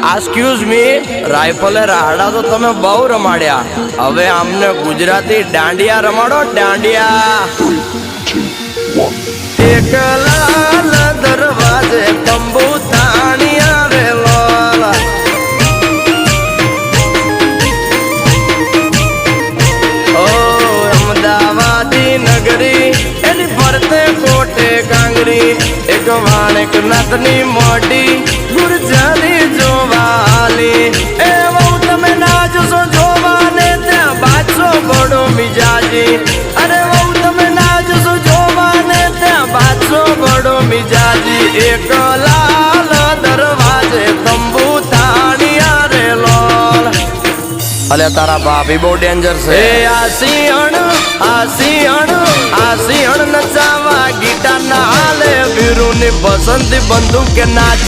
Excuse me, રાઇફલે રાડા તો તમે બહુ રમાડ્યા, હવે આમને ગુજરાતી દાંડિયા રમાડો, દાંડિયા. એક લાલ દરવાજે તંબુ તાણી આવેલો, ઓ અમદાવાદી નગરી એની ફરતે કોટે કાંગરી, એક વાણેક નાથની મોટી ગુરજાની જોવાલી, એ બહુ તમે નાચશો જોવાને ત્યાં બાદશો બડો મિજાજી, અરે બહુ તમે નાચશો જોવાને ત્યાં બાદશો બડો મિજાજી. એક લાલ દરવાજે તંબુ તાણિયા રેલો, અલે તારા ભાભી બહુ ડેન્જર છે. આ સિંહણ નચાવા ગીટાર ના હાલે, વીરુની પસંદી બંદૂક કે નાચ.